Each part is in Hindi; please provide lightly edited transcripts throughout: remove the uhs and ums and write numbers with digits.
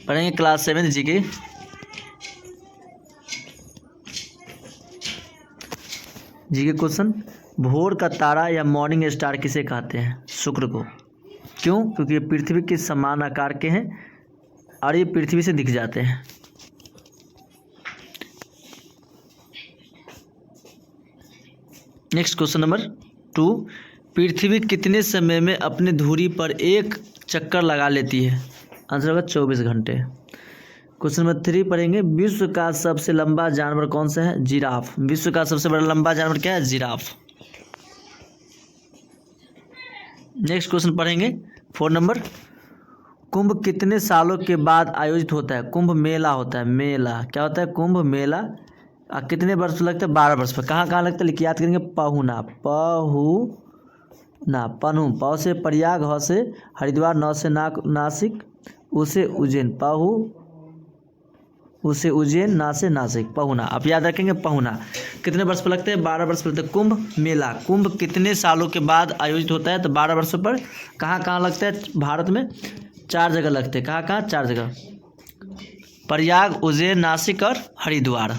पढ़ेंगे क्लास 7 जीके। जीके क्वेश्चन, भोर का तारा या मॉर्निंग स्टार किसे कहते हैं? शुक्र को। क्यों? क्योंकि ये पृथ्वी के समान आकार के हैं और ये पृथ्वी से दिख जाते हैं। नेक्स्ट क्वेश्चन नंबर 2, पृथ्वी कितने समय में अपनी धुरी पर एक चक्कर लगा लेती है? आंसर होगा 24 घंटे। क्वेश्चन नंबर 3 पढ़ेंगे, विश्व का सबसे लंबा जानवर कौन सा है? जिराफ। विश्व का सबसे बड़ा लंबा जानवर क्या है? जिराफ। नेक्स्ट क्वेश्चन पढ़ेंगे 4 नंबर, कुंभ कितने सालों के बाद आयोजित होता है? कुंभ मेला होता है। मेला क्या होता है? कुंभ मेला। कितने वर्ष लगते हैं? 12 वर्ष पर। कहाँ कहाँ लगता है? लिखिए, याद करेंगे। पहुना, पनहू, प से प्रयाग, ह से हरिद्वार, न से नासिक, उ से उज्जैन, उसे उज्जैन, ना से नासिक, पहुना। आप याद रखेंगे पहुना। कितने वर्ष पर लगते हैं? 12 वर्ष पर लगते हैं। कुंभ मेला, कुंभ कितने सालों के बाद आयोजित होता है? तो 12 वर्षों पर। कहाँ कहाँ लगता है? भारत में 4 जगह लगते हैं। कहाँ कहाँ? 4 जगह, प्रयाग, उज्जैन, नासिक और हरिद्वार।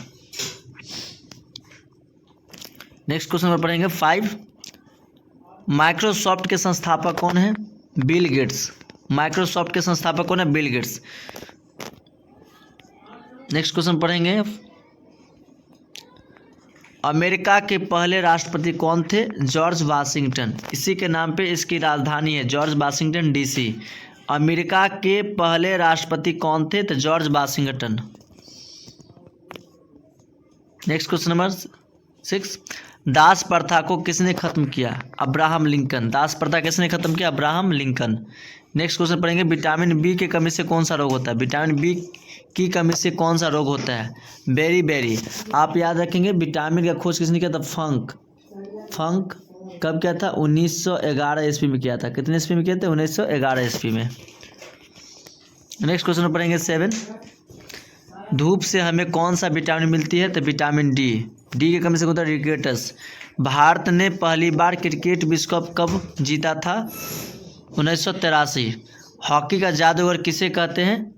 नेक्स्ट क्वेश्चन पर पढ़ेंगे 5, माइक्रोसॉफ्ट के संस्थापक कौन है? Bill Gates. माइक्रोसॉफ्ट के संस्थापक कौन है? Bill Gates. नेक्स्ट क्वेश्चन पढ़ेंगे, अमेरिका के पहले राष्ट्रपति कौन थे? George Washington. इसी के नाम पे इसकी राजधानी है, जॉर्ज वाशिंगटन डीसी। अमेरिका के पहले राष्ट्रपति कौन थे? तो George Washington. Next question number 6, दास प्रथा को किसने खत्म किया? Abraham Lincoln. दास प्रथा किसने खत्म किया? Abraham Lincoln. नेक्स्ट क्वेश्चन पढ़ेंगे, विटामिन बी की कमी से कौन सा रोग होता है? विटामिन बी की कमी से कौन सा रोग होता है? बेरी। आप याद रखेंगे, विटामिन का खोज किसने किया था? फंक। कब किया था? 1911 ईस्वी में किया था। कितने ईस्वी में किया था? 1911 ईस्वी में। नेक्स्ट क्वेश्चन पढ़ेंगे 7, धूप से हमें कौन सा विटामिन मिलती है? तो विटामिन डी। डी की कमी से होता है रिकेटस। भारत ने पहली बार क्रिकेट विश्व कप कब जीता था? 1983। हॉकी का जादूगर किसे कहते हैं?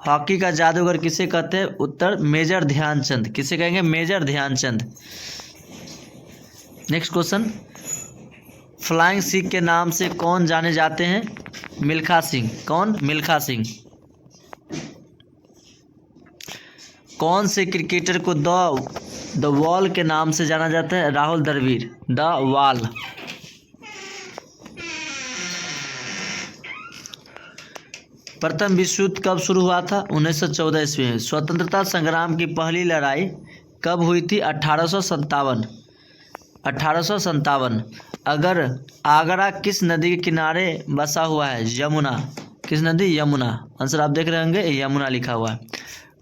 हॉकी का जादूगर किसे कहते हैं? उत्तर मेजर ध्यानचंद। किसे कहेंगे? Major Dhyanchand. Next question, flying Sikh के नाम से कौन जाने जाते हैं? मिल्खा सिंह। कौन? मिल्खा सिंह। कौन से क्रिकेटर को द वॉल के नाम से जाना जाता है? राहुल द्रविड़। The wall. प्रथम विश्व युद्ध कब शुरू हुआ था? 1914 ईस्वी में। स्वतंत्रता संग्राम की पहली लड़ाई कब हुई थी? 1857। अगर आगरा किस नदी के किनारे बसा हुआ है? यमुना। किस नदी? यमुना। आंसर आप देख रहे होंगे, यमुना लिखा हुआ है।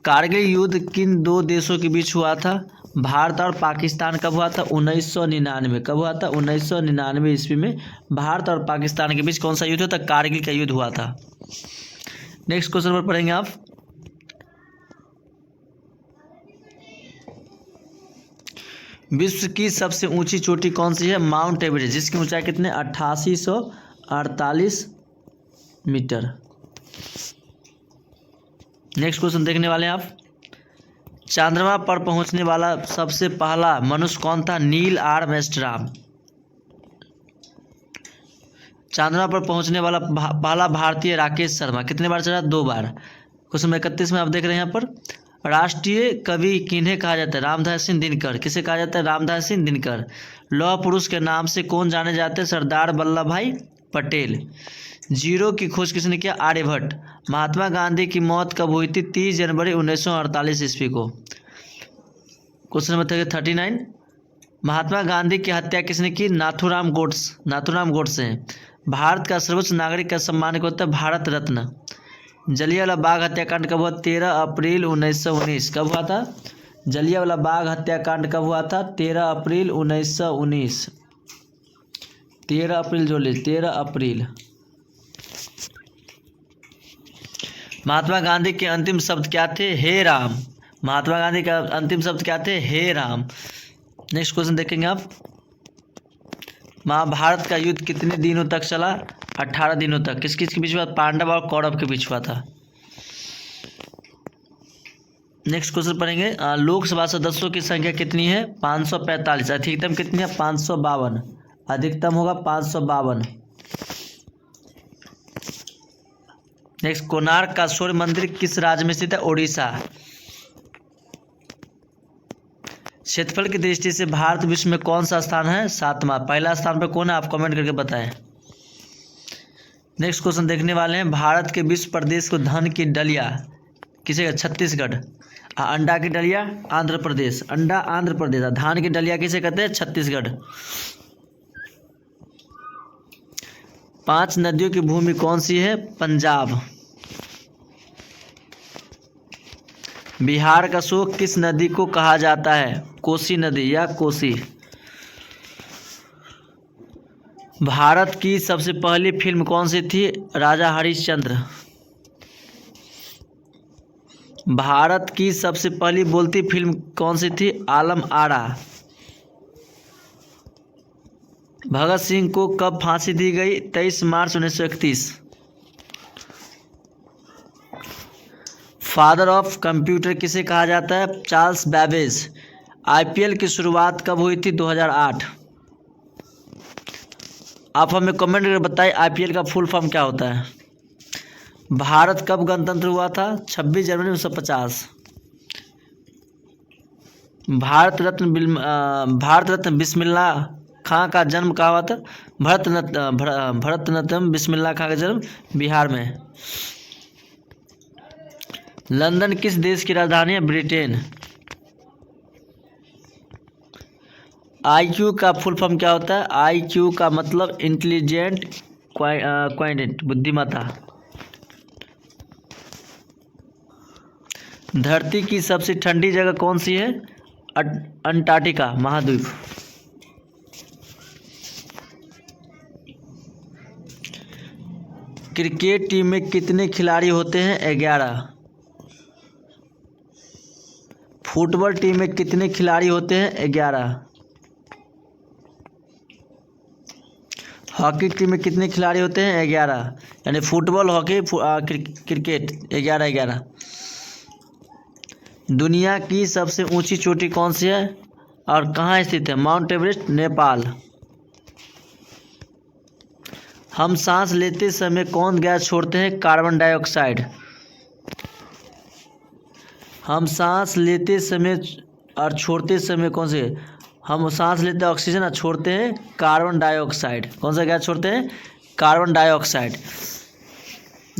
कारगिल युद्ध किन 2 देशों के बीच हुआ था? भारत और पाकिस्तान। कब हुआ था? 1999। कब हुआ था? 1999 ईस्वी में भारत और पाकिस्तान के बीच कौन सा युद्ध हुआ था? कारगिल का युद्ध हुआ था। नेक्स्ट क्वेश्चन पर पढ़ेंगे आप, विश्व की सबसे ऊंची चोटी कौन सी है? माउंट एवरेस्ट, जिसकी ऊंचाई कितने? 8848 मीटर। नेक्स्ट क्वेश्चन देखने वाले हैं आप, चंद्रमा पर पहुंचने वाला सबसे पहला मनुष्य कौन था? Neil Armstrong. चंद्रमा पर पहुंचने वाला पहला भारतीय राकेश शर्मा। कितने बार चढ़ा? 2 बार। क्वेश्चन 31 में आप देख रहे हैं यहाँ पर, राष्ट्रीय कवि किन्हें कहा जाता है? रामधारी सिंह दिनकर। किसे कहा जाता है? रामधारी सिंह दिनकर। लौह पुरुष के नाम से कौन जाने जाते हैं? सरदार वल्लभ भाई पटेल। जीरो की खोज किसने किया? आर्यभट्ट। महात्मा गांधी की मौत कब हुई थी? 30 जनवरी 1948 ईस्वी को। क्वेश्चन नंबर 39, महात्मा गांधी की हत्या किसने की? नाथूराम गोडसे। भारत का सर्वोच्च नागरिक का सम्मान होता है? भारत रत्न। जलियांवाला बाग हत्याकांड कब हुआ? 13 अप्रैल 1919। कब हुआ था? जलियांवाला बाग हत्याकांड कब हुआ था? 13 अप्रैल 1919। 13 अप्रैल जोड़िए, 13 अप्रैल। महात्मा गांधी के अंतिम शब्द क्या थे? हे राम। महात्मा गांधी का अंतिम शब्द क्या थे? हे राम। नेक्स्ट क्वेश्चन देखेंगे आप, महाभारत का युद्ध कितने दिनों तक चला? 18 दिनों तक। किस किस के बीच हुआ? पांडव और कौरव के बीच हुआ था। नेक्स्ट क्वेश्चन पढ़ेंगे लोकसभा सदस्यों की संख्या कितनी है? 545। अधिकतम कितनी है? 552। अधिकतम होगा 552। नेक्स्ट, कोणार्क का सूर्य मंदिर किस राज्य में स्थित है? ओडिशा। क्षेत्रफल की दृष्टि से भारत विश्व में कौन सा स्थान है? 7वां। पहला स्थान पर कौन है? आप कमेंट करके बताएं। नेक्स्ट क्वेश्चन देखने वाले हैं, भारत के विश्व प्रदेश को धन की डलिया किसे कहते? छत्तीसगढ़। अंडा की डलिया आंध्र प्रदेश। अंडा आंध्र प्रदेश। धान की डलिया किसे कहते हैं? छत्तीसगढ़। 5 नदियों की भूमि कौन सी है? पंजाब। बिहार का शोक किस नदी को कहा जाता है? कोसी नदी या कोसी। भारत की सबसे पहली फिल्म कौन सी थी? राजा हरिश्चंद्र। भारत की सबसे पहली बोलती फिल्म कौन सी थी? आलम आरा। भगत सिंह को कब फांसी दी गई? 23 मार्च 1931। फादर ऑफ कंप्यूटर किसे कहा जाता है? Charles Babbage. आईपीएल की शुरुआत कब हुई थी? 2008। आप हमें कमेंट करके बताइए आईपीएल का फुल फॉर्म क्या होता है? भारत कब गणतंत्र हुआ था? 26 जनवरी 1950। भारत रत्न बिस्मिल्लाह खां का जन्म कहाँ हुआ था? भरतनाट्यम बिस्मिल्लाह खां का जन्म बिहार में। लंदन किस देश की राजधानी है? ब्रिटेन। आईक्यू का फुल फॉर्म क्या होता है? आईक्यू का मतलब इंटेलिजेंट क्वाइंटेंट, बुद्धिमत्ता। धरती की सबसे ठंडी जगह कौन सी है? अंटार्कटिका महाद्वीप। क्रिकेट टीम में कितने खिलाड़ी होते हैं? 11। फुटबॉल टीम में कितने खिलाड़ी होते हैं? 11। हॉकी टीम में कितने खिलाड़ी होते हैं? 11। यानी फुटबॉल, हॉकी, क्रिकेट 11-11। दुनिया की सबसे ऊंची चोटी कौन सी है और कहाँ स्थित है? Mount Everest, Nepal. हम सांस लेते समय कौन गैस छोड़ते हैं? Carbon dioxide. हम सांस लेते समय और छोड़ते समय कौन से? हम सांस लेते हैं ऑक्सीजन और छोड़ते हैं कार्बन डाइऑक्साइड। कौन सा गैस छोड़ते हैं? Carbon dioxide.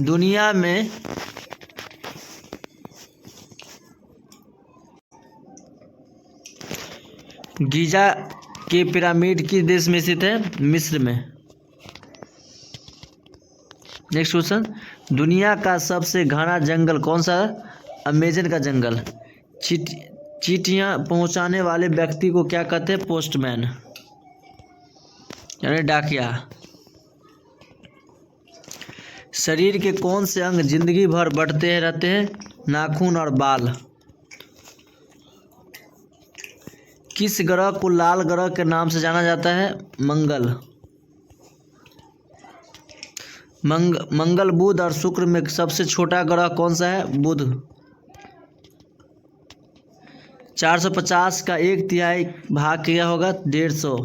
दुनिया में गीजा के पिरामिड किस देश में स्थित है? मिस्र में। नेक्स्ट क्वेश्चन, दुनिया का सबसे घना जंगल कौन सा है? अमेजन का जंगल। चींटियाँ पहुंचाने वाले व्यक्ति को क्या कहते हैं? पोस्टमैन, यानी डाकिया। शरीर के कौन से अंग जिंदगी भर बढ़ते रहते हैं? नाखून और बाल। किस ग्रह को लाल ग्रह के नाम से जाना जाता है? मंगल। मंगल, बुध और शुक्र में सबसे छोटा ग्रह कौन सा है? बुध। 450 का 1/3 भाग क्या होगा? 150।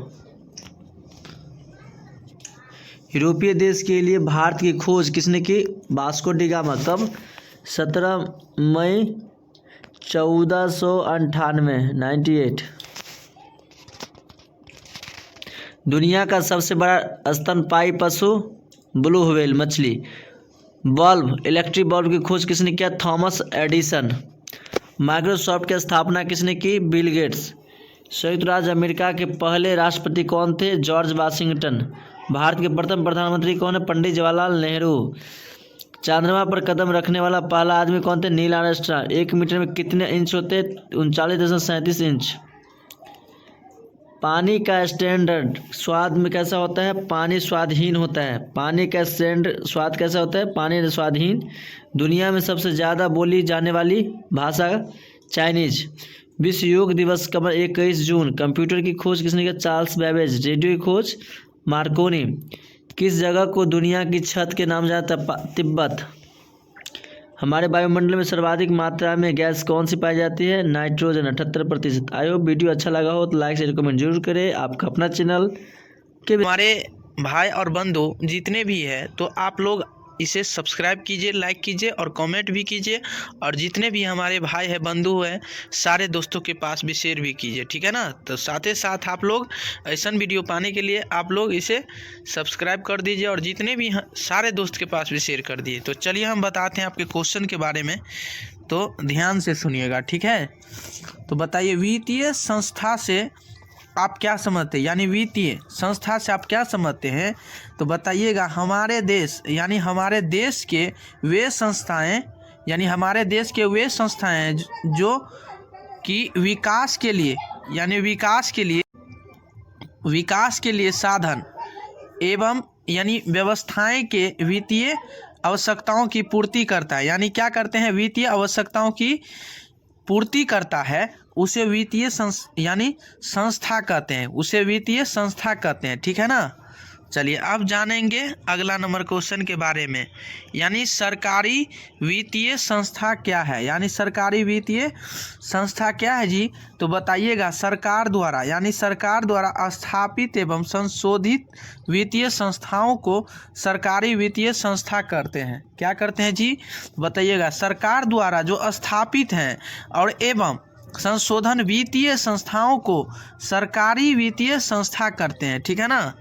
यूरोपीय देश के लिए भारत की खोज किसने की? Vasco D gamma. कब? 17 मई 1498 98। दुनिया का सबसे बड़ा स्तनपायी पशु? ब्लू व्हेल मछली। बल्ब, इलेक्ट्रिक बल्ब की खोज किसने किया? Thomas Edison. माइक्रोसॉफ्ट की स्थापना किसने की? Bill Gates. संयुक्त राज्य अमेरिका के पहले राष्ट्रपति कौन थे? George Washington. भारत के प्रथम प्रधानमंत्री कौन है? पंडित जवाहरलाल नेहरू। चंद्रमा पर कदम रखने वाला पहला आदमी कौन थे? Neil Armstrong. 1 मीटर में कितने इंच होते? 39.37 इंच। पानी का स्टैंडर्ड स्वाद में कैसा होता है? पानी स्वादहीन होता है। पानी का स्टैंडर्ड स्वाद कैसा होता है? पानी स्वादहीन। दुनिया में सबसे ज़्यादा बोली जाने वाली भाषा? चाइनीज। विश्व योग दिवस कब? 21 जून। कंप्यूटर की खोज किसने किया? Charles Babbage. रेडियो की खोज? मार्कोनी। किस जगह को दुनिया की छत के नाम जाता है? तिब्बत। हमारे वायुमंडल में सर्वाधिक मात्रा में गैस कौन सी पाई जाती है? नाइट्रोजन 78%। आई होप वीडियो अच्छा लगा हो तो लाइक शेयर कमेंट जरूर करें। आपका अपना चैनल के हमारे भाई और बंधु जितने भी है तो आप लोग इसे सब्सक्राइब कीजिए, लाइक कीजिए और कमेंट भी कीजिए, और जितने भी हमारे भाई है बंधु हैं सारे दोस्तों के पास भी शेयर भी कीजिए, ठीक है ना। तो साथ ही साथ आप लोग ऐसा वीडियो पाने के लिए आप लोग इसे सब्सक्राइब कर दीजिए और जितने भी सारे दोस्त के पास भी शेयर कर दिए। तो चलिए हम बताते हैं आपके क्वेश्चन के बारे में, तो ध्यान से सुनिएगा, ठीक है। तो बताइए वित्तीय संस्था से आप क्या समझते हैं, यानी वित्तीय संस्था से आप क्या समझते हैं? तो बताइएगा हमारे देश यानी हमारे देश के वे संस्थाएं, यानी हमारे देश के वे संस्थाएं जो कि विकास के लिए यानी विकास के लिए साधन एवं यानी व्यवस्थाएं के वित्तीय आवश्यकताओं की पूर्ति करता है। यानी क्या करते हैं? वित्तीय आवश्यकताओं की पूर्ति करता है, उसे वित्तीय संस्था कहते हैं, उसे वित्तीय संस्था कहते हैं, ठीक है ना। चलिए अब जानेंगे अगला नंबर क्वेश्चन के बारे में, यानी सरकारी वित्तीय संस्था क्या है? यानी सरकारी वित्तीय संस्था क्या है जी? तो बताइएगा सरकार द्वारा यानी सरकार द्वारा स्थापित एवं संशोधित वित्तीय संस्थाओं को सरकारी वित्तीय संस्था करते हैं। क्या करते हैं जी? बताइएगा सरकार द्वारा जो स्थापित हैं और एवं संशोधन वित्तीय संस्थाओं को सरकारी वित्तीय संस्था करते हैं, ठीक है ना।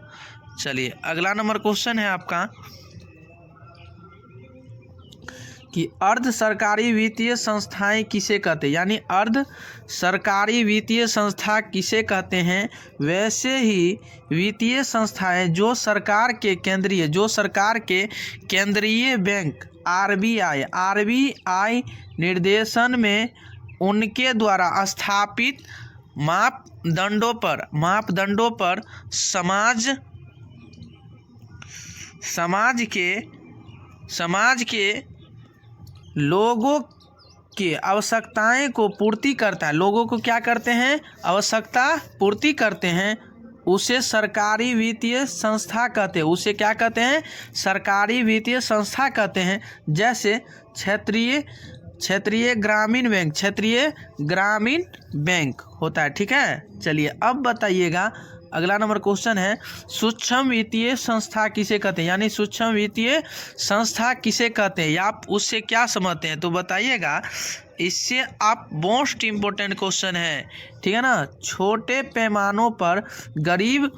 चलिए अगला नंबर क्वेश्चन है आपका कि अर्ध सरकारी वित्तीय संस्थाएं किसे कहते हैं? यानी अर्ध सरकारी वित्तीय संस्था किसे कहते हैं? वैसे ही वित्तीय संस्थाएं जो सरकार के केंद्रीय बैंक आरबीआई निर्देशन में उनके द्वारा स्थापित मापदंडों पर समाज के लोगों की आवश्यकताएं को पूर्ति करता है। लोगों को क्या करते हैं? आवश्यकता पूर्ति करते हैं, उसे सरकारी वित्तीय संस्था कहते हैं। उसे क्या कहते हैं? सरकारी वित्तीय संस्था कहते हैं। जैसे क्षेत्रीय ग्रामीण बैंक होता है, ठीक है। चलिए अब बताइएगा अगला नंबर क्वेश्चन है सूक्ष्म वित्तीय संस्था किसे कहते हैं? यानी सूक्ष्म वित्तीय संस्था किसे कहते हैं या आप उससे क्या समझते हैं? तो बताइएगा, इससे आप मोस्ट इम्पोर्टेंट क्वेश्चन है, ठीक है ना। छोटे पैमानों पर गरीब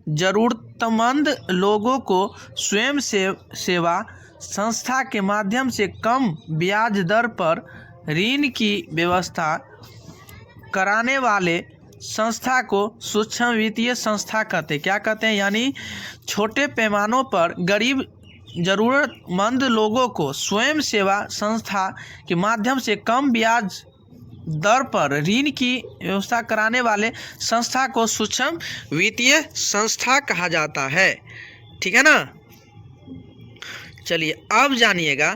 जरूरतमंद लोगों को स्वयं सेवा संस्था के माध्यम से कम ब्याज दर पर ऋण की व्यवस्था कराने वाले संस्था को सूक्ष्म वित्तीय संस्था कहते हैं। क्या कहते हैं? यानी छोटे पैमानों पर गरीब जरूरतमंद लोगों को स्वयं सेवा संस्था के माध्यम से कम ब्याज दर पर ऋण की व्यवस्था कराने वाले संस्था को सूक्ष्म वित्तीय संस्था कहा जाता है, ठीक है ना। चलिए अब जानिएगा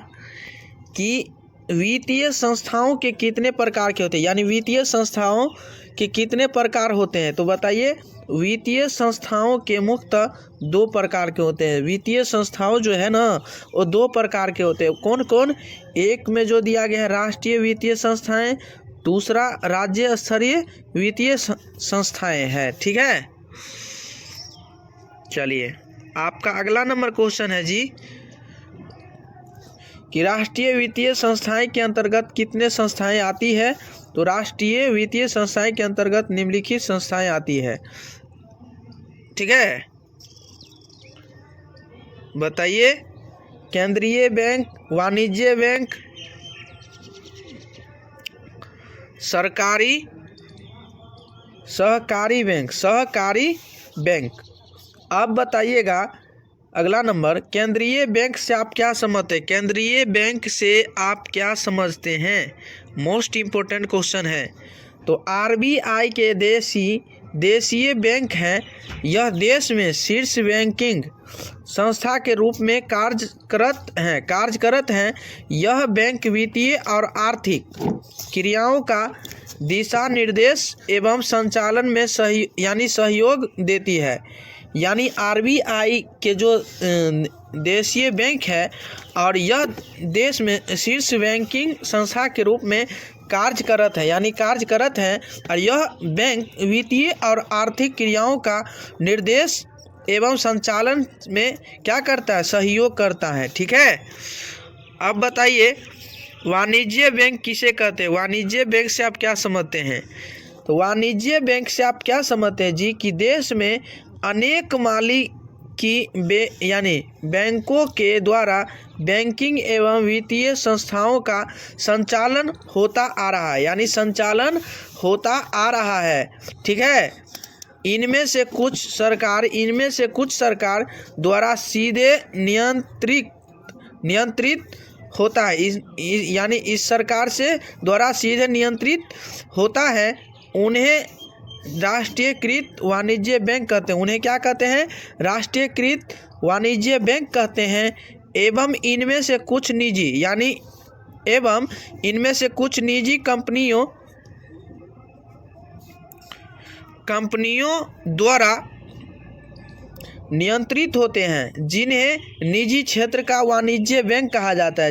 कि वित्तीय संस्थाओं के कितने प्रकार के होते हैं, यानी वित्तीय संस्थाओं के कितने प्रकार होते हैं? तो बताइए वित्तीय संस्थाओं के मुख्यतः 2 प्रकार के होते हैं। वित्तीय संस्थाओं जो है ना वो 2 प्रकार के होते हैं। कौन कौन? एक में जो दिया गया है राष्ट्रीय वित्तीय संस्थाएं, दूसरा राज्य स्तरीय वित्तीय संस्थाएं हैं, ठीक है। चलिए आपका अगला नंबर क्वेश्चन है जी कि राष्ट्रीय वित्तीय संस्थाएं के अंतर्गत कितने संस्थाएं आती है? तो राष्ट्रीय वित्तीय संस्थाएं के अंतर्गत निम्नलिखित संस्थाएं आती है, ठीक है। बताइए केंद्रीय बैंक, वाणिज्य बैंक, सहकारी बैंक। अब बताइएगा अगला नंबर केंद्रीय बैंक से आप क्या समझते हैं? केंद्रीय बैंक से आप क्या समझते हैं? मोस्ट इम्पोर्टेंट क्वेश्चन है। तो आरबीआई के देशीय बैंक हैं। यह देश में शीर्ष बैंकिंग संस्था के रूप में कार्यरत हैं। यह बैंक वित्तीय और आर्थिक क्रियाओं का दिशा निर्देश एवं संचालन में सहयोग देती है। यानी आरबीआई के जो देशीय बैंक है और यह देश में शीर्ष बैंकिंग संस्था के रूप में कार्य करत है, यानी कार्य करत है। और यह बैंक वित्तीय और आर्थिक क्रियाओं का निर्देश एवं संचालन में क्या करता है, सहयोग करता है। ठीक है, अब बताइए वाणिज्य बैंक किसे कहते हैं? वाणिज्य बैंक से आप क्या समझते हैं? तो वाणिज्य बैंक से आप क्या समझते हैं जी कि देश में अनेक मालिकी यानी बैंकों के द्वारा बैंकिंग एवं वित्तीय संस्थाओं का संचालन होता आ रहा है, यानी संचालन होता आ रहा है। ठीक है, इनमें से कुछ सरकार द्वारा सीधे नियंत्रित होता है, यानी इस सरकार से द्वारा सीधे नियंत्रित होता है। उन्हें राष्ट्रीयकृत वाणिज्य बैंक कहते हैं। उन्हें क्या कहते हैं? राष्ट्रीयकृत वाणिज्य बैंक कहते हैं। एवं इनमें से कुछ निजी कंपनियों द्वारा नियंत्रित होते हैं, जिन्हें निजी क्षेत्र का वाणिज्य बैंक कहा जाता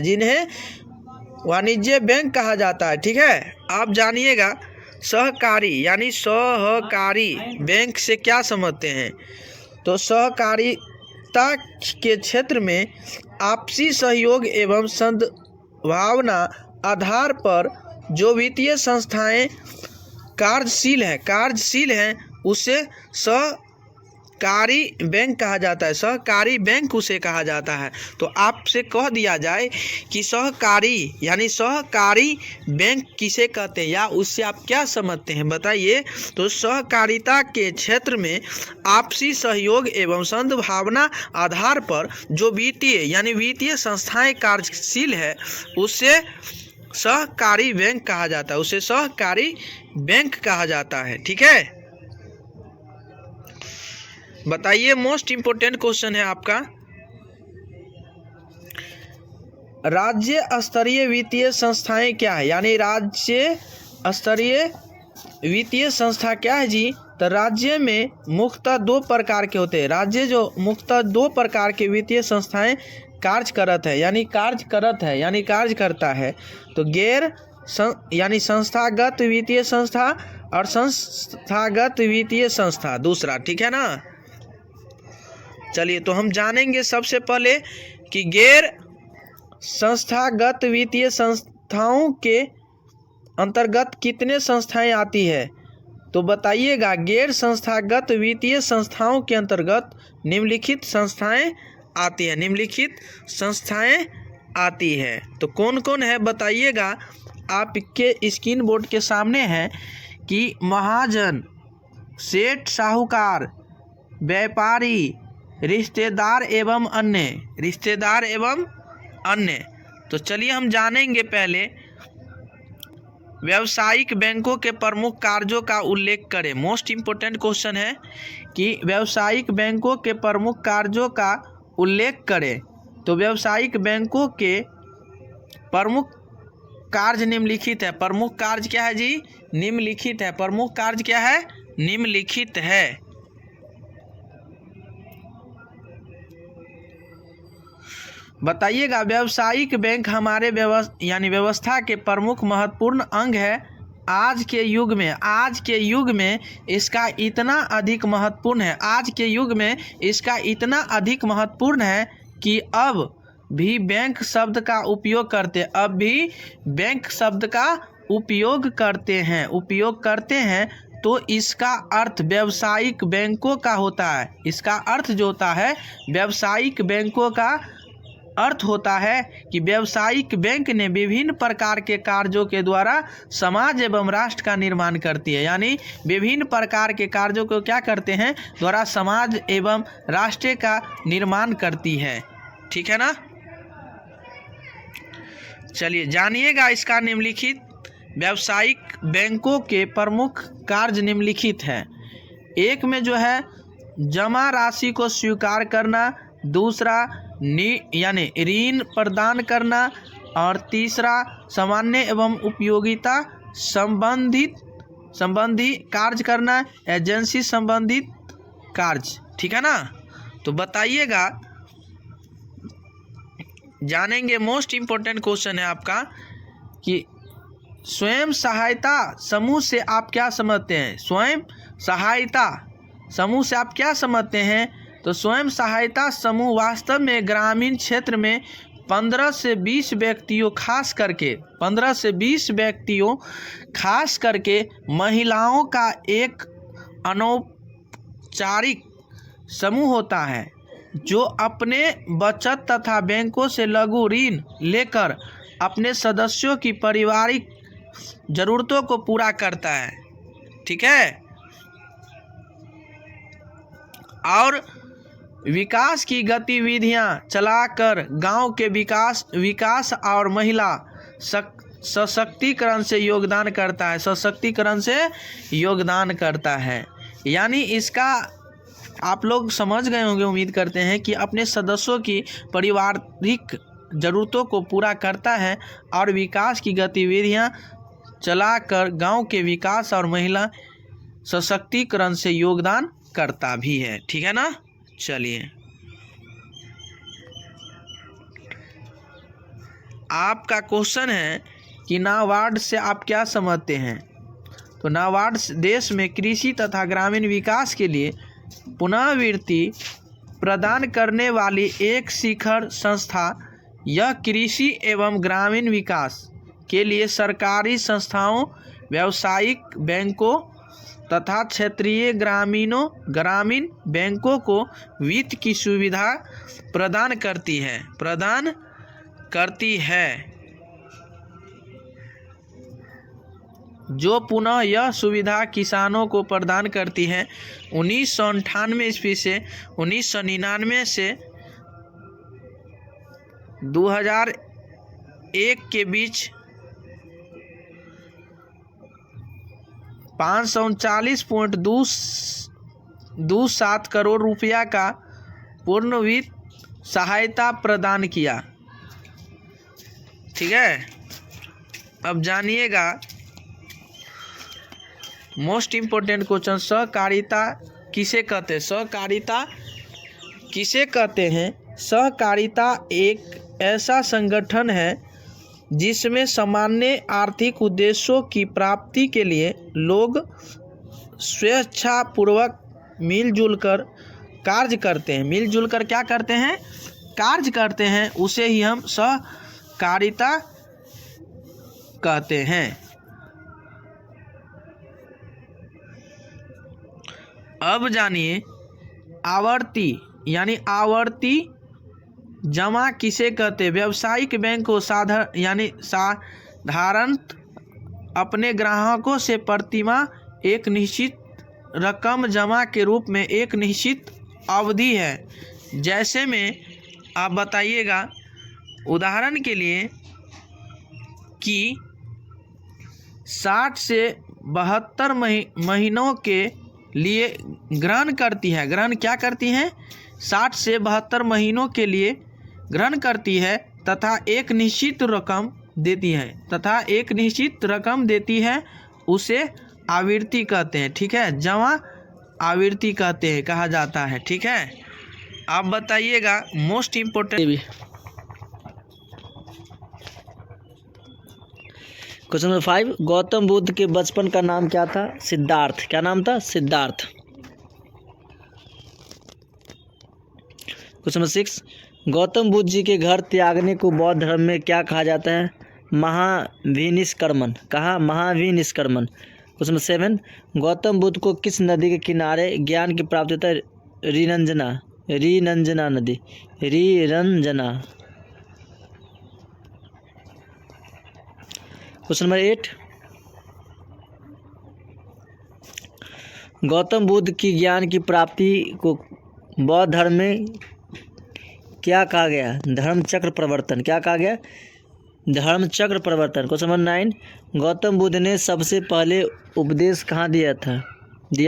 है, ठीक है। आप जानिएगा सहकारी यानी सहकारी बैंक से क्या समझते हैं? तो सहकारिता के क्षेत्र में आपसी सहयोग एवं सद्भावना आधार पर जो वित्तीय संस्थाएं कार्यशील हैं उसे सहकारी बैंक कहा जाता है। सहकारी बैंक उसे कहा जाता है। तो आपसे कह दिया जाए कि सहकारी यानी सहकारी बैंक किसे कहते हैं या उससे आप क्या समझते हैं बताइए। तो सहकारिता के क्षेत्र में आपसी सहयोग एवं सद्भावना आधार पर जो वित्तीय संस्थाएं कार्यशील है उसे सहकारी बैंक कहा जाता है, उसे सहकारी बैंक कहा जाता है। ठीक है, बताइए मोस्ट इंपोर्टेंट क्वेश्चन है आपका, राज्य स्तरीय वित्तीय संस्थाएं क्या है? यानी राज्य स्तरीय वित्तीय संस्था क्या है जी? तो राज्य में मुख्यतः दो प्रकार के होते हैं। राज्य जो मुख्यतः दो प्रकार के वित्तीय संस्थाएं कार्य करता है। तो यानी संस्थागत वित्तीय संस्था और संस्थागत वित्तीय संस्था दूसरा। ठीक है ना। चलिए तो हम जानेंगे सबसे पहले कि गैर संस्थागत वित्तीय संस्थाओं के अंतर्गत कितने संस्थाएं आती है। तो बताइएगा गैर संस्थागत वित्तीय संस्थाओं के अंतर्गत निम्नलिखित संस्थाएं आती है। तो कौन कौन है बताइएगा। आपके स्क्रीन बोर्ड के सामने है कि महाजन, सेठ, साहूकार, व्यापारी, रिश्तेदार एवं अन्य। तो चलिए हम जानेंगे पहले व्यावसायिक बैंकों के प्रमुख कार्यों का उल्लेख करें। मोस्ट इम्पोर्टेंट क्वेश्चन है कि व्यावसायिक बैंकों के प्रमुख कार्यों का उल्लेख करें। तो व्यावसायिक बैंकों के प्रमुख कार्य निम्नलिखित है। प्रमुख कार्य क्या है जी? निम्नलिखित है। प्रमुख कार्य क्या है? निम्नलिखित है। बताइएगा व्यावसायिक बैंक हमारे व्यवस्था के प्रमुख महत्वपूर्ण अंग है। आज के युग में इसका इतना अधिक महत्वपूर्ण है कि अब भी बैंक शब्द का उपयोग करते हैं। तो इसका अर्थ व्यावसायिक बैंकों का होता है। इसका अर्थ जो होता है व्यावसायिक बैंकों का अर्थ होता है कि व्यावसायिक बैंक ने विभिन्न प्रकार के कार्यों के द्वारा समाज एवं राष्ट्र का निर्माण करती है। यानी विभिन्न प्रकार के कार्यों को क्या करते हैं? द्वारा समाज एवं राष्ट्र का निर्माण करती है। ठीक है ना। चलिए जानिएगा इसका निम्नलिखित व्यावसायिक बैंकों के प्रमुख कार्य निम्नलिखित है। एक में जो है जमा राशि को स्वीकार करना, दूसरा यानी ऋण प्रदान करना, और तीसरा सामान्य एवं उपयोगिता संबंधी कार्य करना, एजेंसी संबंधित कार्य, ठीक है ना। तो बताइएगा, जानेंगे मोस्ट इम्पोर्टेंट क्वेश्चन है आपका कि स्वयं सहायता समूह से आप क्या समझते हैं। स्वयं सहायता समूह से आप क्या समझते हैं। तो स्वयं सहायता समूह वास्तव में ग्रामीण क्षेत्र में 15 से 20 व्यक्तियों खास करके 15 से 20 व्यक्तियों खास करके महिलाओं का एक अनौपचारिक समूह होता है जो अपने बचत तथा बैंकों से लघु ऋण लेकर अपने सदस्यों की पारिवारिक ज़रूरतों को पूरा करता है, ठीक है। और विकास की गतिविधियां चलाकर गांव के विकास और महिला सशक्तिकरण से योगदान करता है, सशक्तिकरण से योगदान करता है। यानी इसका आप लोग समझ गए होंगे, उम्मीद करते हैं कि अपने सदस्यों की पारिवारिक ज़रूरतों को पूरा करता है और विकास की गतिविधियां चलाकर गांव के विकास और महिला सशक्तिकरण से योगदान करता भी है, ठीक है ना। चलिए, आपका क्वेश्चन है कि नाबार्ड से आप क्या समझते हैं। तो नाबार्ड देश में कृषि तथा ग्रामीण विकास के लिए पुनर्वृत्ति प्रदान करने वाली एक शिखर संस्था। यह कृषि एवं ग्रामीण विकास के लिए सरकारी संस्थाओं, व्यावसायिक बैंकों तथा क्षेत्रीय ग्रामीण बैंकों को वित्त की सुविधा प्रदान करती है जो पुनः यह सुविधा किसानों को प्रदान करती है। 1998 ईस्वी से 1999 से 2001 के बीच 539.27 करोड़ रुपया का पूर्ण वित्त सहायता प्रदान किया, ठीक है। अब जानिएगा मोस्ट इम्पोर्टेंट क्वेश्चन, सहकारिता किसे कहते हैं। सहकारिता किसे कहते हैं। सहकारिता एक ऐसा संगठन है जिसमें सामान्य आर्थिक उद्देश्यों की प्राप्ति के लिए लोग स्वेच्छापूर्वक मिलजुल कर कार्य करते हैं। मिलजुल कर क्या करते हैं, कार्य करते हैं, उसे ही हम सहकारिता कहते हैं। अब जानिए आवर्ती यानी आवर्ती जमा किसे कहते हैं। व्यावसायिक बैंक को साधारण अपने ग्राहकों से प्रतिमाह एक निश्चित रकम जमा के रूप में एक निश्चित अवधि है। जैसे में आप बताइएगा उदाहरण के लिए कि 60 से 72 महीनों के लिए ग्रहण करती है। ग्रहण क्या करती हैं, 60 से 72 महीनों के लिए ग्रहण करती है तथा एक निश्चित रकम देती है, उसे आवृत्ति कहते हैं, ठीक है। जमा आवृत्ति कहा जाता है, ठीक है। आप बताइएगा most important question number 5, Gautam Buddha के बचपन का नाम क्या था। सिद्धार्थ। क्या नाम था, सिद्धार्थ। क्वेश्चन नंबर 6, गौतम बुद्ध जी के घर त्यागने को बौद्ध धर्म में क्या कहा जाता है। महाविनिष्क्रमण। कहा, महाविनिष्क्रमण। क्वेश्चन नंबर 7, गौतम बुद्ध को किस नदी के किनारे ज्ञान की प्राप्ति होता है। रीरंजना नदी। रीरंजना। क्वेश्चन नंबर 8, गौतम बुद्ध की ज्ञान की प्राप्ति को बौद्ध धर्म में क्या कहा गया। धर्मचक्र प्रवर्तन। क्या कहा गया, धर्मचक्र प्रवर्तन। क्वेश्चन नंबर 9, गौतम बुद्ध ने सबसे पहले उपदेश कहाँ दिया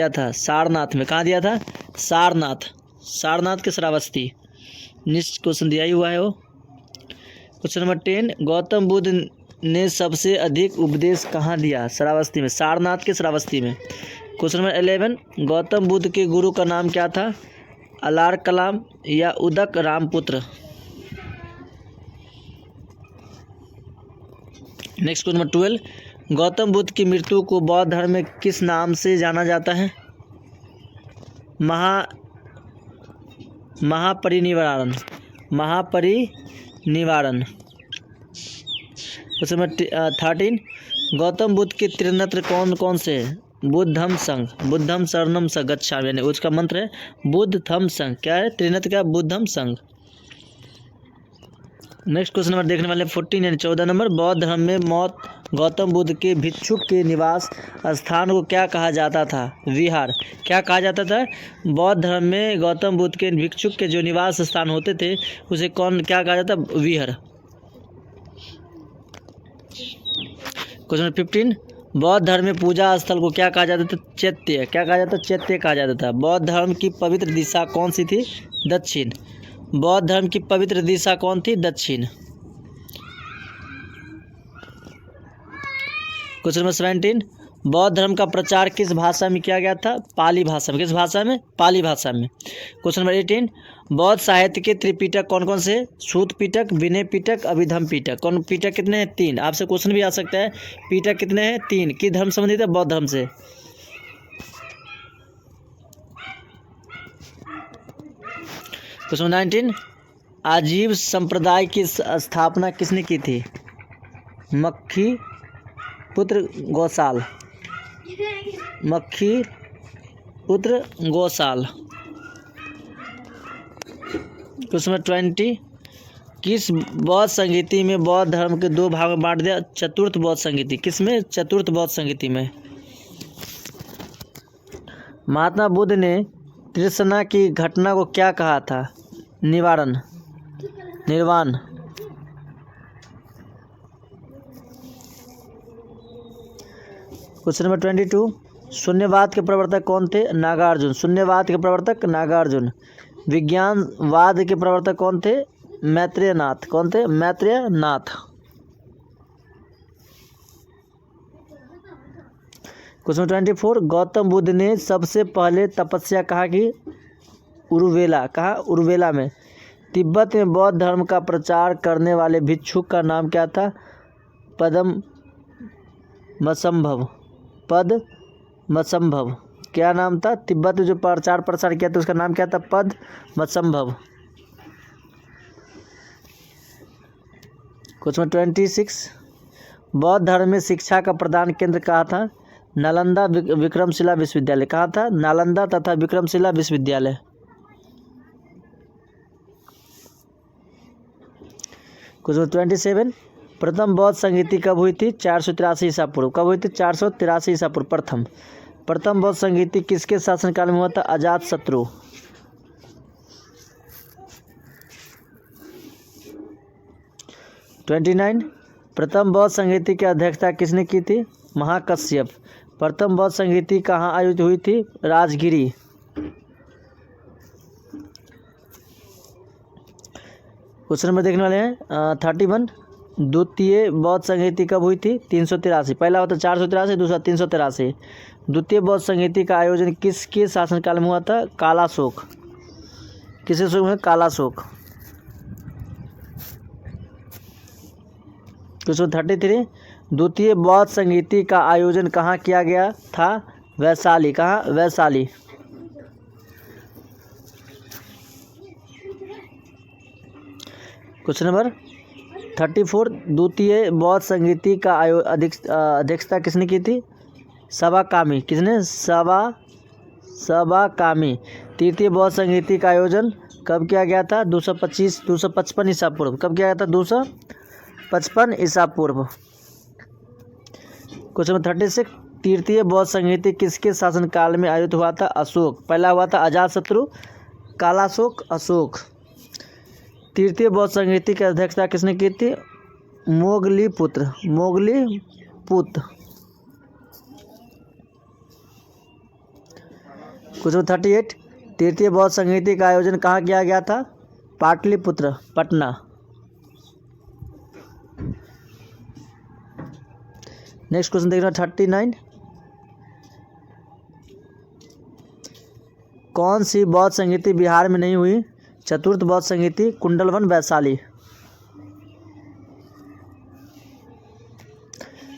था। सारनाथ में। कहाँ दिया था, सारनाथ के श्रावस्ती। नेक्स्ट क्वेश्चन दिया ही हुआ है वो। क्वेश्चन नंबर 10, गौतम बुद्ध ने सबसे अधिक उपदेश कहाँ दिया। श्रावस्ती में, सारनाथ के श्रावस्ती में। क्वेश्चन नंबर 11, गौतम बुद्ध के गुरु का नाम क्या था? अलार कलाम या उदक रामपुत्र? Next question number 12, Gautam Buddha की मृत्यु को बौद्ध धर्म में किस नाम से जाना जाता है? महापरिनिर्वाण। क्वेश्चन नंबर 13, गौतम बुद्ध के त्रिनेत्र कौन कौन से हैं? बुद्धम संघ, बुद्धम शरणम स गच्छामि, यानी उसका मंत्र है बुद्ध थम संघ। क्या है त्रिनेत्र का? बुद्धम संघ। नेक्स्ट क्वेश्चन नंबर देखने वाले 14 यानी 14 नंबर, बौद्ध धर्म में मौत गौतम बुद्ध के भिक्षुक के निवास स्थान को क्या कहा जाता था? विहार। क्या कहा जाता था? बौद्ध धर्म में गौतम बुद्ध के भिक्षुक के जो निवास स्थान होते थे उसे क्या कहा जाता? विहार। क्वेश्चन नंबर 15, बौद्ध धर्म में पूजा स्थल को क्या कहा जाता था? चैत्य। क्या कहा जाता? चैत्य कहा जाता था। बौद्ध धर्म की पवित्र दिशा कौन सी थी? दक्षिण। बौद्ध धर्म की पवित्र दिशा कौन थी? दक्षिण। क्वेश्चन नंबर 17, बौद्ध धर्म का प्रचार किस भाषा में किया गया था? पाली भाषा में। किस भाषा में? पाली भाषा में। क्वेश्चन नंबर 18, बौद्ध साहित्य के त्रिपिटक कौन कौन से? सूत पिटक, विनय पिटक, अभिधम पिटक। कौन पिटक कितने हैं? 3। आपसे क्वेश्चन भी आ सकता है पिटक कितने हैं? 3। किस धर्म संबंधित है? बौद्ध धर्म से। क्वेश्चन 19, आजीव संप्रदाय की स्थापना किसने की थी? मक्खी पुत्र गौसाल। मक्खी पुत्र गौसाल। क्वेश्चन नंबर 20, किस बौद्ध संगीति में बौद्ध धर्म के 2 भाग में बांट दिया? चतुर्थ बौद्ध संगीति। किसमें? चतुर्थ बौद्ध संगीति में। महात्मा बुद्ध ने तृष्णा की घटना को क्या कहा था? निर्वाण। क्वेश्चन नंबर 22, शून्यवाद के प्रवर्तक कौन थे? नागार्जुन। शून्यवाद के प्रवर्तक नागार्जुन। विज्ञानवाद के प्रवर्तक कौन थे? मैत्रेयनाथ। कौन थे? मैत्रेयनाथ। क्वेश्चन 24, गौतम बुद्ध ने सबसे पहले तपस्या कहाँ की? उरुवेला। कहाँ? उरुवेला में। तिब्बत में बौद्ध धर्म का प्रचार करने वाले भिक्षुक का नाम क्या था? पद्मसंभव। क्या नाम था? तिब्बत में जो प्रसार किया था उसका नाम क्या था? पद्मसंभव। क्वेश्चन 26, बौद्ध धर्म में शिक्षा का प्रधान केंद्र कहाँ था? नालंदा विक्रमशिला विश्वविद्यालय। कहाँ था? नालंदा तथा विक्रमशिला विश्वविद्यालय। क्वेश्चन 27, प्रथम बौद्ध संगीति कब हुई थी? 483 ईसा पूर्व। कब हुई थी? 483 ईसा पूर्व। प्रथम बौद्ध संगीति किसके शासनकाल में हुआ था? अजातशत्रु। प्रथम बौद्ध संगीति की अध्यक्षता किसने की थी? महाकश्यप। प्रथम बौद्ध संगीति कहाँ आयोजित हुई थी? राजगिरी। क्वेश्चन नंबर देखने वाले हैं 31, द्वितीय बौद्ध संगीति कब हुई थी? 383। पहला होता 483, दूसरा 383। द्वितीय बौद्ध संगीति का आयोजन किसके शासनकाल में हुआ था? कालाशोक। किसके शोक में? कालाशोक। क्वेश्चन 33, द्वितीय बौद्ध संगीति का आयोजन कहाँ किया गया था? वैशाली। कहाँ? वैशाली। क्वेश्चन नंबर 34, द्वितीय बौद्ध संगीति का अध्यक्षता किसने की थी? सवाकामी। किसने? सवाकामी। तृतीय बौद्ध संगीति का आयोजन कब किया गया था? 255 ईसा पूर्व। कब किया गया था? 255 ईसा पूर्व। क्वेश्चन नंबर 36, तृतीय बौद्ध संगीति किसके शासनकाल में आयोजित हुआ था? अशोक। पहला हुआ था अजातशत्रु, कालाशोक, अशोक। तृतीय बौद्ध संगीति की अध्यक्षता किसने की थी? मोगलीपुत्र। क्वेश्चन 38, तृतीय बौद्ध संगीति का आयोजन कहाँ किया गया था? पाटलिपुत्र, पटना। नेक्स्ट क्वेश्चन देखना 39, कौन सी बौद्ध संगीति बिहार में नहीं हुई? चतुर्थ बौद्ध संगीति, कुंडलवन, वैशाली।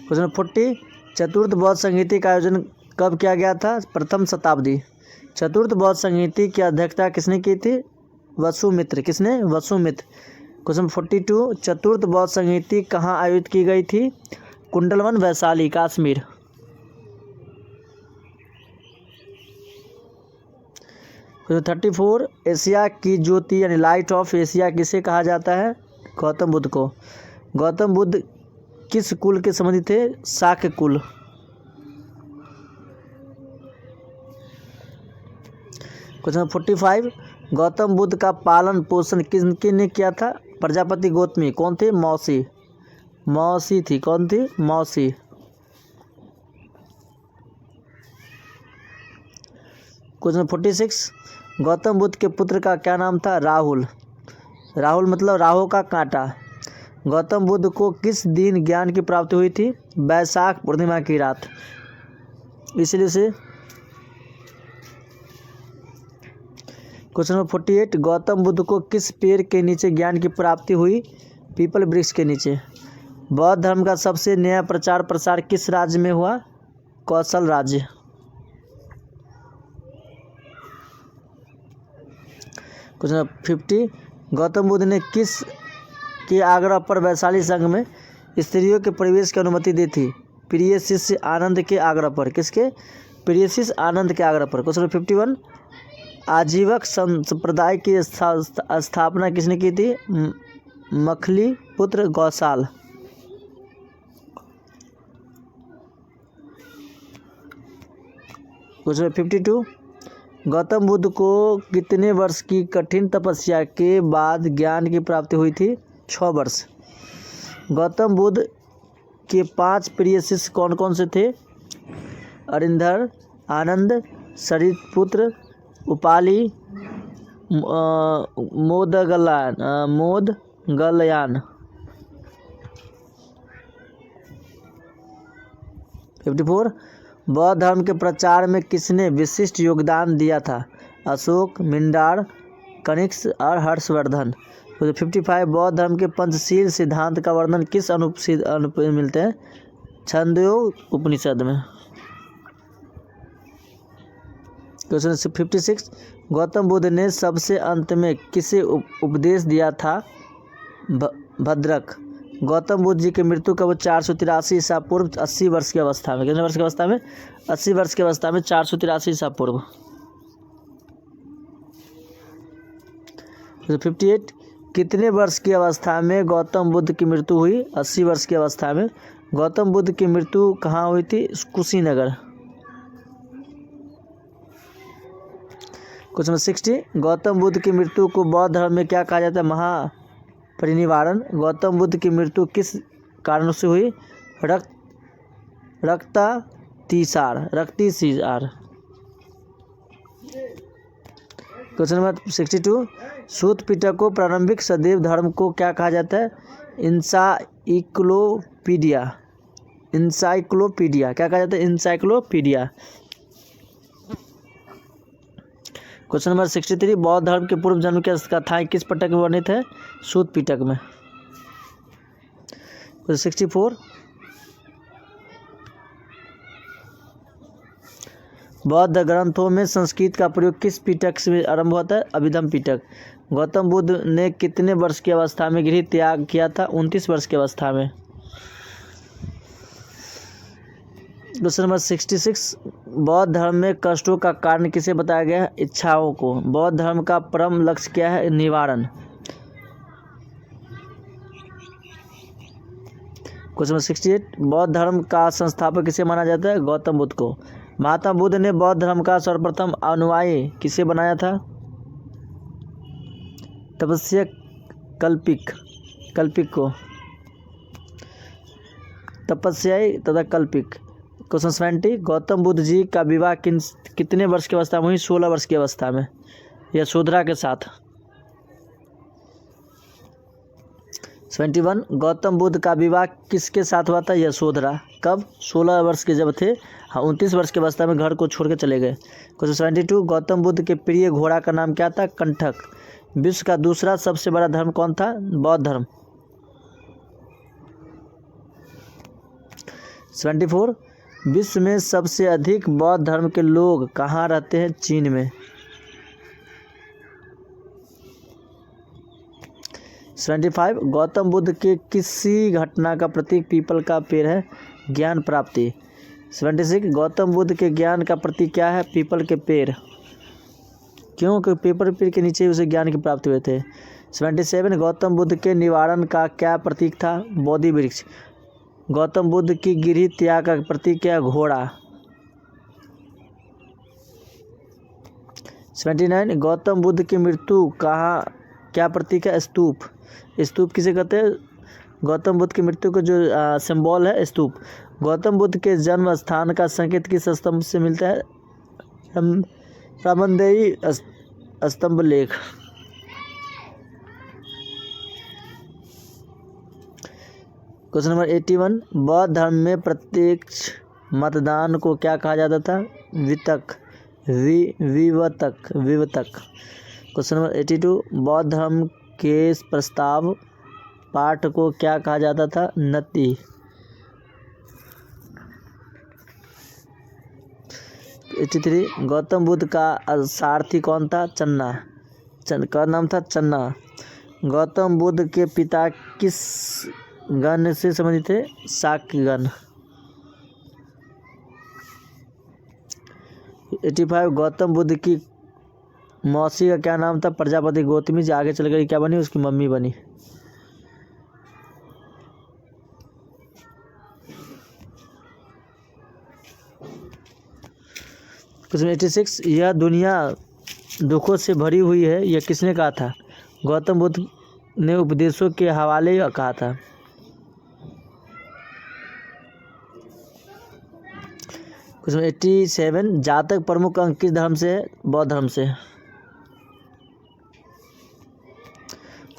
क्वेश्चन 40, चतुर्थ बौद्ध संगीति का आयोजन कब किया गया था? प्रथम शताब्दी। चतुर्थ बौद्ध संगीति की अध्यक्षता किसने की थी? वसुमित्र। किसने? वसुमित्र। क्वेश्चन 42, चतुर्थ बौद्ध संगीति कहाँ आयोजित की गई थी? कुंडलवन, वैशाली, कश्मीर। क्वेश्चन 34, एशिया की ज्योति यानी लाइट ऑफ एशिया किसे कहा जाता है? गौतम बुद्ध को। गौतम बुद्ध किस कुल के संबंधी थे? शाक्य कुल। क्वेश्चन 45, गौतम बुद्ध का पालन पोषण किसने किया था? प्रजापति गौतमी। कौन थी? मौसी। मौसी थी। कौन थी? मौसी। क्वेश्चन 46, गौतम बुद्ध के पुत्र का क्या नाम था? राहुल। राहुल मतलब राहु का कांटा। गौतम बुद्ध को किस दिन ज्ञान की प्राप्ति हुई थी? वैशाख पूर्णिमा की रात। इसलिए से क्वेश्चन नंबर 48, गौतम बुद्ध को किस पेड़ के नीचे ज्ञान की प्राप्ति हुई? पीपल वृक्ष के नीचे। बौद्ध धर्म का सबसे नया प्रचार प्रसार किस राज्य में हुआ? कौशल राज्य। क्वेश्चन नंबर 50, गौतम बुद्ध ने किस के आग्रह पर वैशाली संघ में स्त्रियों के प्रवेश की अनुमति दी थी? प्रिय शिष्य आनंद के आग्रह पर। किसके? प्रिय शिष्य आनंद के आग्रह पर। क्वेश्चन नंबर 51, आजीवक संप्रदाय की स्थापना किसने की थी? मखली पुत्र गौसाल। क्वेश्चन 52, गौतम बुद्ध को कितने वर्ष की कठिन तपस्या के बाद ज्ञान की प्राप्ति हुई थी? 6 वर्ष। गौतम बुद्ध के 5 प्रिय शिष्य कौन कौन से थे? अरिंधर, आनंद, सरितपुत्र, उपाली, मोदगलयान। 54, बौद्ध धर्म के प्रचार में किसने विशिष्ट योगदान दिया था? अशोक, मिंडार, कनिष्क और हर्षवर्धन। 55, बौद्ध धर्म के पंचशील सिद्धांत का वर्णन किस अनुप मिलते हैं? छंदोग उपनिषद में। क्वेश्चन 56, गौतम बुद्ध ने सबसे अंत में किसे उपदेश दिया था? भद्रक। गौतम बुद्ध जी की मृत्यु कब? 483 ईसा पूर्व, 80 वर्ष की अवस्था में। कितने वर्ष की अवस्था में? 80 वर्ष की अवस्था में, 483 ईसा पूर्व। 58, कितने वर्ष की अवस्था में गौतम बुद्ध की मृत्यु हुई? 80 वर्ष की अवस्था में। गौतम बुद्ध की मृत्यु कहाँ हुई थी? कुशीनगर। क्वेश्चन 60, गौतम बुद्ध की मृत्यु को बौद्ध धर्म में क्या कहा जाता है? महापरिनिर्वाण। गौतम बुद्ध की मृत्यु किस कारण से हुई? रक्तातिसार। क्वेश्चन नंबर 62, सूत पिटक को प्रारंभिक सदैव धर्म को क्या कहा जाता है? इंसाइक्लोपीडिया। क्या कहा जाता है? इंसाइक्लोपीडिया। क्वेश्चन नंबर 63, बौद्ध धर्म के पूर्व जन्म की कथाएं किस पिटक में वर्णित है? सूत पिटक में। क्वेश्चन 64, बौद्ध ग्रंथों में संस्कृत का प्रयोग किस पिटक से आरंभ होता है? अभिधम पिटक। गौतम बुद्ध ने कितने वर्ष की अवस्था में गृह त्याग किया था? 29 वर्ष की अवस्था में। क्वेश्चन नंबर 66, बौद्ध धर्म में कष्टों का कारण किसे बताया गया है? इच्छाओं को। बौद्ध धर्म का परम लक्ष्य क्या है? निवारण। क्वेश्चन नंबर 68, बौद्ध धर्म का संस्थापक किसे माना जाता है? गौतम बुद्ध को। महात्मा बुद्ध ने बौद्ध धर्म का सर्वप्रथम अनुयायी किसे बनाया था? तपस्या कल्पिक को। तपस्याई तथा कल्पिक। क्वेश्चन 70, गौतम बुद्ध जी का विवाह कितने वर्ष की अवस्था में हुई? 16 वर्ष की अवस्था में, यशोधरा के साथ। 71 गौतम बुद्ध का विवाह किसके साथ हुआ था? यशोधरा। कब? 16 वर्ष के जब थे, हाँ 29 वर्ष के अवस्था में घर को छोड़ के चले गए। क्वेश्चन 72 गौतम बुद्ध के प्रिय घोड़ा का नाम क्या था? कंठक। विश्व का दूसरा सबसे बड़ा धर्म कौन था? बौद्ध धर्म। 74 विश्व में सबसे अधिक बौद्ध धर्म के लोग कहाँ रहते हैं? चीन में। 75 गौतम बुद्ध के किसी घटना का प्रतीक पीपल का पेड़ है? ज्ञान प्राप्ति। 76 गौतम बुद्ध के ज्ञान का प्रतीक क्या है? पीपल के पेड़। क्योंकि पीपल पेड़ के नीचे उसे ज्ञान की प्राप्ति हुए थे। 77 गौतम बुद्ध के निवारण का क्या प्रतीक था? बोधि वृक्ष। गौतम बुद्ध की गिरही त्याग का प्रतीक क्या? घोड़ा। 79 गौतम बुद्ध की मृत्यु कहाँ क्या प्रतीक है? स्तूप। स्तूप किसे कहते हैं? गौतम बुद्ध की मृत्यु का जो सिंबल है स्तूप। गौतम बुद्ध के जन्म स्थान का संकेत किस स्तंभ से मिलता है? रामदेई स्तंभ लेख। क्वेश्चन नंबर 81 बौद्ध धर्म में प्रत्यक्ष मतदान को क्या कहा जाता था? वितक विवतक विवतक। क्वेश्चन नंबर 82 बौद्ध धर्म के प्रस्ताव पाठ को क्या कहा जाता था? नति। 83 गौतम बुद्ध का सारथी कौन था? चन्ना। का नाम था चन्ना। गौतम बुद्ध के पिता किस गण से संबंधित थे? शाक्य गण। 85 गौतम बुद्ध की मौसी का क्या नाम था? प्रजापति गौतमी। जो आगे चलकर क्या बनी? उसकी मम्मी बनी। क्वेश्चन 86 यह दुनिया दुखों से भरी हुई है, यह किसने कहा था? गौतम बुद्ध ने उपदेशों के हवाले कहा था। क्वेश्चन 87 जातक प्रमुख अंक किस धर्म से है? बौद्ध धर्म से।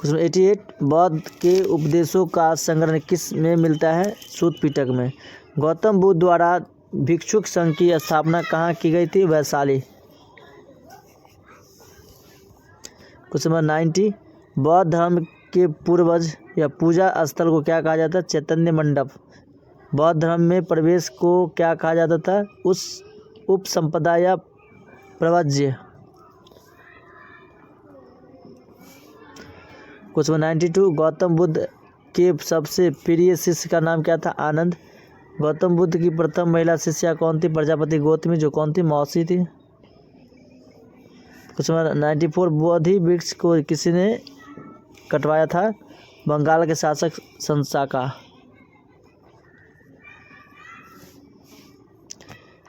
क्वेश्चन 88 बौद्ध के उपदेशों का संग्रह किस में मिलता है? सूत पिटक में। गौतम बुद्ध द्वारा भिक्षुक संघ की स्थापना कहाँ की गई थी? वैशाली। क्वेश्चन नंबर 90 बौद्ध धर्म के पूर्वज या पूजा स्थल को क्या कहा जाता है? चैतन्य मंडप। बौद्ध धर्म में प्रवेश को क्या कहा जाता था? उस उपसंपदा या प्रवज्य। क्वेश्चन 92 गौतम बुद्ध के सबसे प्रिय शिष्य का नाम क्या था? आनंद। गौतम बुद्ध की प्रथम महिला शिष्या कौन थी? प्रजापति गौतमी। जो कौन थी? मौसी थी। क्वेश्चन 94 बोधि वृक्ष को किसने कटवाया था? बंगाल के शासक संसाका।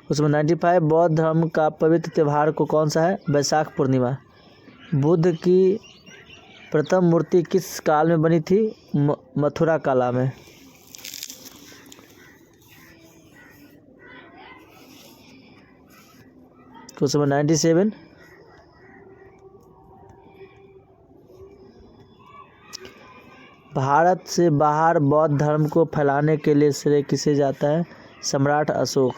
क्वेश्चन 95 बौद्ध धर्म का पवित्र त्यौहार को कौन सा है? वैशाख पूर्णिमा। बुद्ध की प्रथम मूर्ति किस काल में बनी थी? मथुरा कला में। क्वेश्चन 97 भारत से बाहर बौद्ध धर्म को फैलाने के लिए श्रेय किसे जाता है? सम्राट अशोक।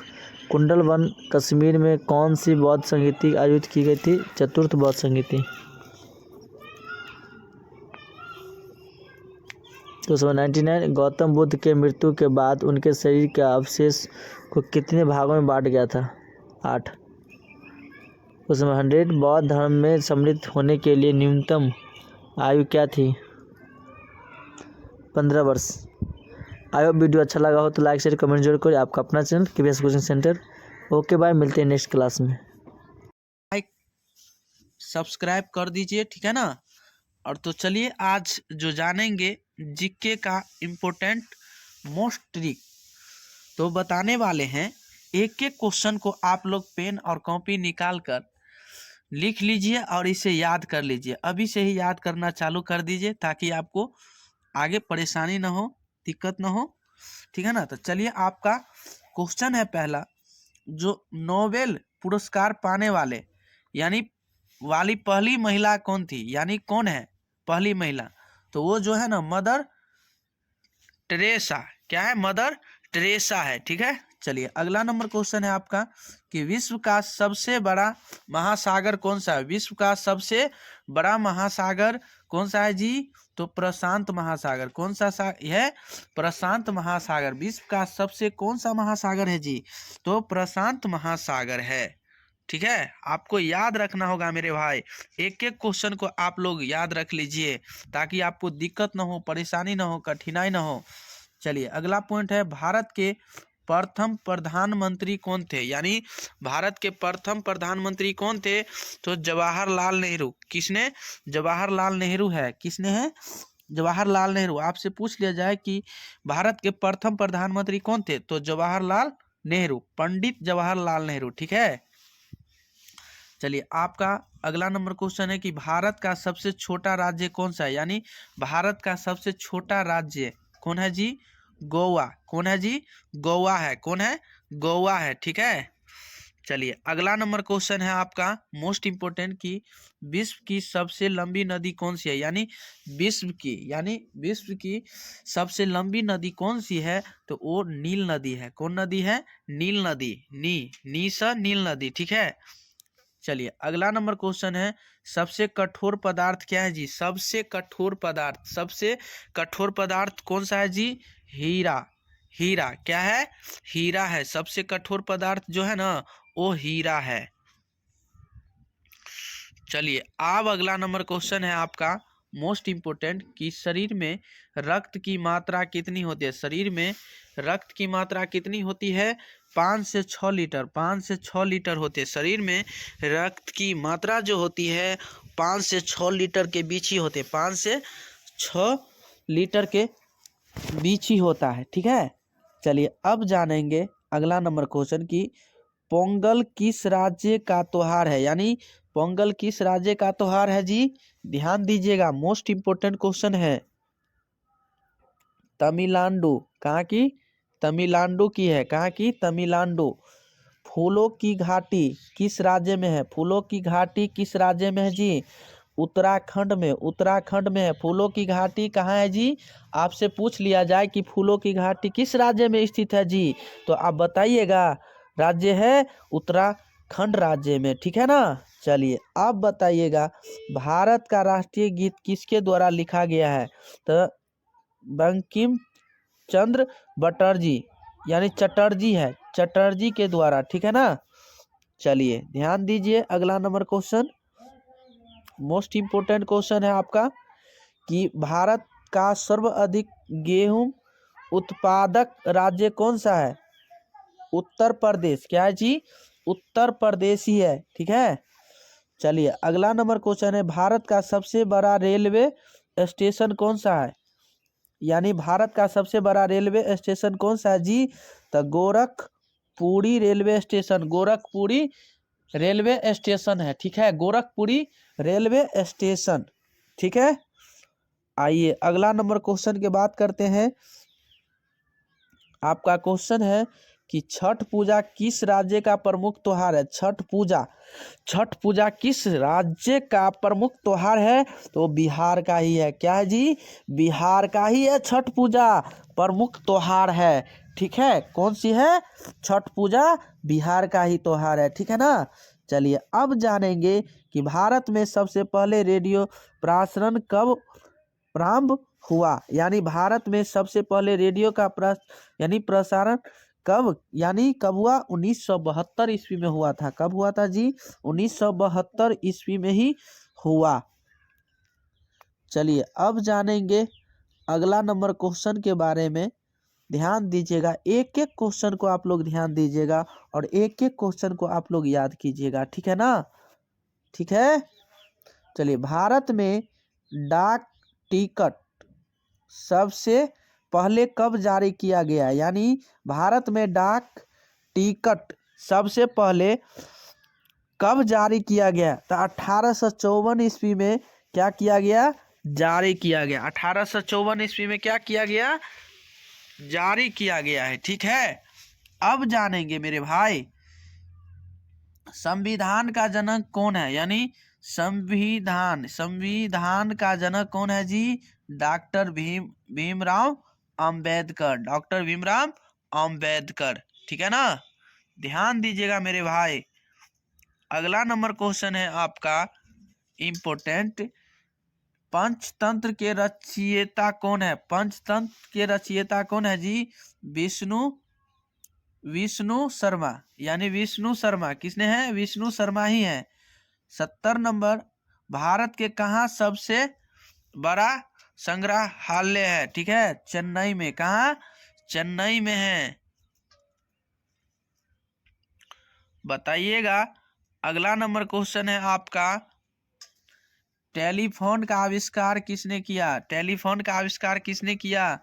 कुंडल वन कश्मीर में कौन सी बौद्ध संगीति आयोजित की गई थी? चतुर्थ बौद्ध संगीति। क्वेश्चन 99 गौतम बुद्ध के मृत्यु के बाद उनके शरीर के अवशेष को कितने भागों में बांट गया था? 8। क्वेश्चन 100 बौद्ध धर्म में सम्मिलित होने के लिए न्यूनतम आयु क्या थी? 15 वर्ष। आई होप वीडियो अच्छा लगा हो तो लाइक शेयर कमेंट जरूर करिए। आपका अपना channel KBS coaching centre. Okay bye, मिलते हैं नेक्स्ट क्लास में। लाइक सब्सक्राइब कर दीजिए, ठीक है ना। और तो चलिए आज जो जानेंगे जीके का इम्पोर्टेंट मोस्ट ट्रिक तो बताने वाले हैं। एक एक क्वेश्चन को आप लोग पेन और कॉपी निकाल कर लिख लीजिए और इसे याद कर लीजिए। अभी से ही याद करना चालू कर दीजिए ताकि आपको आगे परेशानी ना हो, दिक्कत ना हो, ठीक है ना। तो चलिए आपका क्वेश्चन है पहला, जो नोबेल पुरस्कार पाने वाले यानी पहली महिला कौन थी? यानी कौन है पहली महिला? तो वो जो है ना मदर टेरेसा, क्या है, मदर टेरेसा है। ठीक है, चलिए अगला नंबर क्वेश्चन है आपका कि विश्व का सबसे बड़ा महासागर कौन सा है? विश्व का सबसे बड़ा महासागर कौन सा है जी? तो प्रशांत महासागर। कौन सा है? प्रशांत महासागर। विश्व का सबसे कौन सा महासागर है जी? तो प्रशांत महासागर है। ठीक है, आपको याद रखना होगा मेरे भाई, एक एक क्वेश्चन को आप लोग याद रख लीजिए ताकि आपको दिक्कत ना हो, परेशानी ना हो, कठिनाई ना हो। चलिए अगला पॉइंट है, भारत के प्रथम प्रधानमंत्री कौन थे? यानी भारत के प्रथम प्रधानमंत्री कौन थे? तो जवाहरलाल नेहरू। किसने? जवाहरलाल नेहरू है। किसने है? जवाहरलाल नेहरू। आपसे पूछ लिया जाए कि भारत के प्रथम प्रधानमंत्री कौन थे, तो जवाहरलाल नेहरू, पंडित जवाहरलाल नेहरू। ठीक है, चलिए आपका अगला नंबर क्वेश्चन है कि भारत का सबसे छोटा राज्य कौन सा है? यानी भारत का सबसे छोटा राज्य कौन है जी? गोवा। कौन है जी? गोवा है। कौन है? गोवा है। ठीक है, चलिए अगला नंबर क्वेश्चन है आपका मोस्ट इम्पोर्टेंट कि विश्व की सबसे लंबी नदी कौन सी है? यानी विश्व की सबसे लंबी नदी कौन सी है? तो वो नील नदी है। कौन नदी है? नील नदी। नील नदी। ठीक है, चलिए अगला नंबर क्वेश्चन है, सबसे कठोर पदार्थ क्या है जी? सबसे कठोर पदार्थ कौन सा है जी? हीरा। क्या है? हीरा है। सबसे कठोर पदार्थ जो है ना, वो हीरा है। चलिए अब अगला नंबर क्वेश्चन है आपका मोस्ट इम्पोर्टेंट कि शरीर में रक्त की मात्रा कितनी होती है? शरीर में रक्त की मात्रा कितनी होती है? 5 से 6 लीटर। 5 से 6 लीटर होते हैं। शरीर में रक्त की मात्रा जो होती है 5 से 6 लीटर के बीच ही होते हैं। 5 से 6 लीटर के बीच ही होता है। ठीक है, चलिए अब जानेंगे अगला नंबर क्वेश्चन की पोंगल किस राज्य का त्योहार है? यानी पोंगल किस राज्य का त्योहार है जी? ध्यान दीजिएगा, मोस्ट इम्पोर्टेंट क्वेश्चन है। तमिलनाडु। कहाँ की? तमिलनाडु की है। कहाँ की? तमिलनाडु। फूलों की घाटी किस राज्य में है? फूलों की घाटी किस राज्य में है जी? उत्तराखंड में। उत्तराखंड में है। फूलों की घाटी कहाँ है जी? आपसे पूछ लिया जाए कि फूलों की घाटी किस राज्य में स्थित है जी, तो आप बताइएगा। राज्य है उत्तराखंड राज्य में। ठीक है ना, चलिए आप बताइएगा भारत का राष्ट्रीय गीत किसके द्वारा लिखा गया है? तो बंकिम चंद्र चटर्जी, यानी चटर्जी है, चटर्जी के द्वारा। ठीक है ना, चलिए ध्यान दीजिए अगला number question most important question है आपका कि भारत का सर्वाधिक गेहूं उत्पादक राज्य कौन सा है? उत्तर प्रदेश। क्या है जी? उत्तर प्रदेश ही है। ठीक है, चलिए अगला नंबर क्वेश्चन है, भारत का सबसे बड़ा रेलवे स्टेशन कौन सा है? यानी भारत का सबसे बड़ा रेलवे स्टेशन कौन सा है जी? तो Gorakhpuri railway station. Gorakhpuri railway station है। ठीक है, गोरखपुरी रेलवे स्टेशन। ठीक है, आइए अगला नंबर क्वेश्चन की बात करते हैं। आपका क्वेश्चन है कि छठ पूजा किस राज्य का प्रमुख त्योहार है? छठ पूजा किस राज्य का प्रमुख त्योहार है? तो बिहार का ही है। क्या है जी? बिहार का ही है छठ पूजा प्रमुख त्योहार है। ठीक है, कौन सी है? छठ पूजा बिहार का ही त्योहार है। ठीक है ना, चलिए अब जानेंगे कि भारत में सबसे पहले रेडियो प्रसारण कब प्रारंभ हुआ? यानी भारत में सबसे पहले रेडियो का प्रसारण कब हुआ? 1972 ईस्वी में हुआ था। कब हुआ था जी? 1972 ईस्वी में ही हुआ। चलिए अब जानेंगे अगला नंबर क्वेश्चन के बारे में। ध्यान दीजिएगा, एक एक क्वेश्चन को आप लोग ध्यान दीजिएगा और एक एक क्वेश्चन को आप लोग याद कीजिएगा। ठीक है ना, ठीक है, चलिए भारत में डाक टिकट सबसे पहले कब जारी किया गया? यानी भारत में डाक टिकट सबसे पहले कब जारी किया गया? तो 1854 ईस्वी में क्या किया गया? जारी किया गया। 1854 ईस्वी में क्या किया गया? जारी किया गया है। ठीक है, अब जानेंगे मेरे भाई संविधान का जनक कौन है? यानी संविधान का जनक कौन है जी? Doctor Bhimrao Ambedkar, doctor Bhimrao Ambedkar. ठीक है ना, ध्यान दीजिएगा मेरे भाई। अगला नंबर क्वेश्चन है आपका इम्पोर्टेंट, पंचतंत्र के रचयिता कौन है? पंचतंत्र के रचयिता कौन है जी? विष्णु शर्मा, यानी विष्णु शर्मा। किसने है? विष्णु शर्मा ही है। 70 नंबर, भारत के कहाँ सबसे बड़ा संग्रहालय है? ठीक है, चेन्नई में। कहाँ? चेन्नई में है, बताइएगा। अगला नंबर क्वेश्चन है आपका, टेलीफोन का आविष्कार किसने किया? टेलीफोन का आविष्कार किसने किया?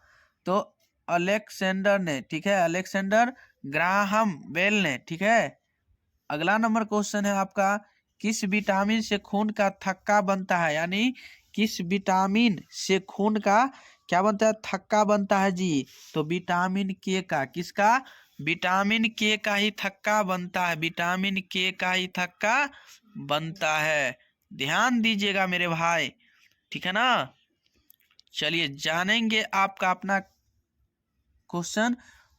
तो अलेक्जेंडर ने। ठीक है, अलेक्जेंडर ग्राहम बेल ने। ठीक है, अगला नंबर क्वेश्चन है आपका, किस विटामिन से खून का थक्का बनता है? यानी किस विटामिन से खून का क्या बनता है? थक्का बनता है जी। तो विटामिन के का। किसका? विटामिन के का ही थक्का बनता है, विटामिन के का ही थक्का बनता है। ध्यान दीजिएगा मेरे भाई, ठीक है ना। चलिए जानेंगे आपका अपना क्वेश्चन,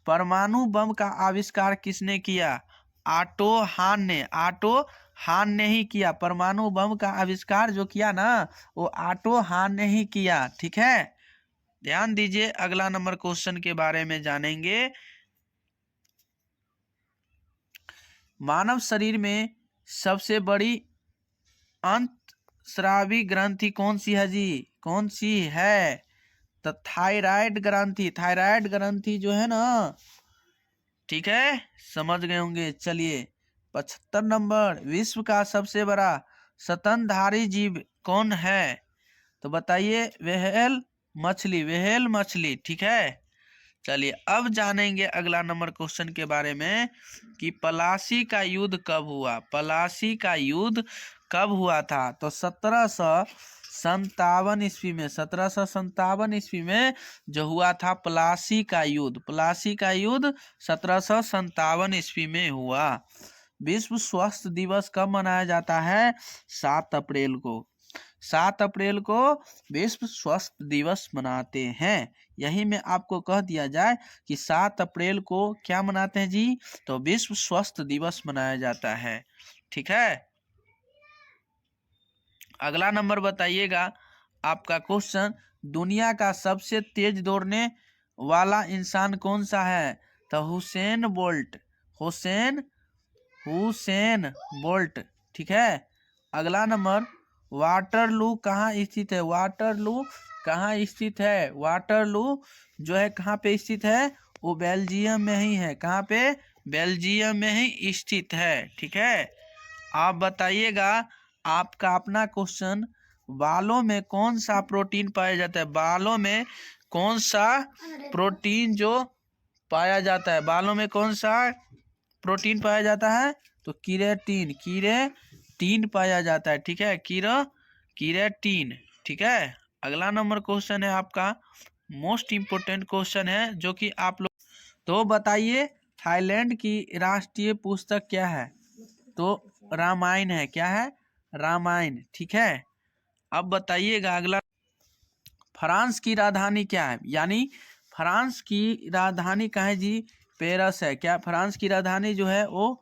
परमाणु बम का आविष्कार किसने किया? ऑटो हान ने। ऑटो हान ने ही किया। परमाणु बम का आविष्कार जो किया ना, वो ऑटो हान ने ही किया। ठीक है, ध्यान दीजिए। अगला नंबर क्वेश्चन के बारे में जानेंगे, मानव शरीर में सबसे बड़ी अंतस्रावी ग्रंथि कौन सी है जी? कौन सी है? तो थायराइड ग्रंथि। थायराइड ग्रंथि जो है ना, ठीक है, समझ गए होंगे। चलिए 75 नंबर, विश्व का सबसे बड़ा स्तनधारी जीव कौन है? तो बताइए, व्हेल मछली, व्हेल मछली। ठीक है, चलिए अब जानेंगे अगला नंबर क्वेश्चन के बारे में कि पलासी का युद्ध कब हुआ? पलासी का युद्ध कब हुआ था? तो 1757 ईस्वी में। 1757 ईस्वी में जो हुआ था पलासी का युद्ध। पलासी का युद्ध 1757 ईस्वी में हुआ। विश्व स्वास्थ्य दिवस कब मनाया जाता है? 7 अप्रैल को। 7 अप्रैल को विश्व स्वास्थ्य दिवस मनाते हैं। यही में आपको कह दिया जाए कि 7 अप्रैल को क्या मनाते हैं जी? तो विश्व स्वास्थ्य दिवस मनाया जाता है। ठीक है, अगला नंबर बताइएगा आपका क्वेश्चन, दुनिया का सबसे तेज दौड़ने वाला इंसान कौन सा है? तो हुसैन बोल्ट। Usain Bolt. ठीक है, अगला नंबर, वाटरलू कहाँ स्थित है? वाटरलू कहाँ स्थित है? वाटरलू जो है कहाँ पे स्थित है? वो बेल्जियम में ही है। कहाँ पे? बेल्जियम में ही स्थित है। ठीक है, आप बताइएगा आपका अपना क्वेश्चन, बालों में कौन सा प्रोटीन पाया जाता है? बालों में कौन सा प्रोटीन जो पाया जाता है? बालों में कौन सा प्रोटीन पाया जाता है? तो कीरेटीन पाया जाता है। ठीक है, कीरेटीन। ठीक है, अगला नंबर क्वेश्चन है आपका, मोस्ट इम्पोर्टेंट क्वेश्चन है जो कि आप लोग, तो बताइए थाईलैंड की राष्ट्रीय पुस्तक क्या है? तो रामायण है। क्या है? रामायण। ठीक है, अब बताइएगा अगला, फ्रांस की राजधानी क्या है? यानी फ्रांस की राजधानी कहाँ है जी? पेरिस है। क्या? फ्रांस की राजधानी जो है वो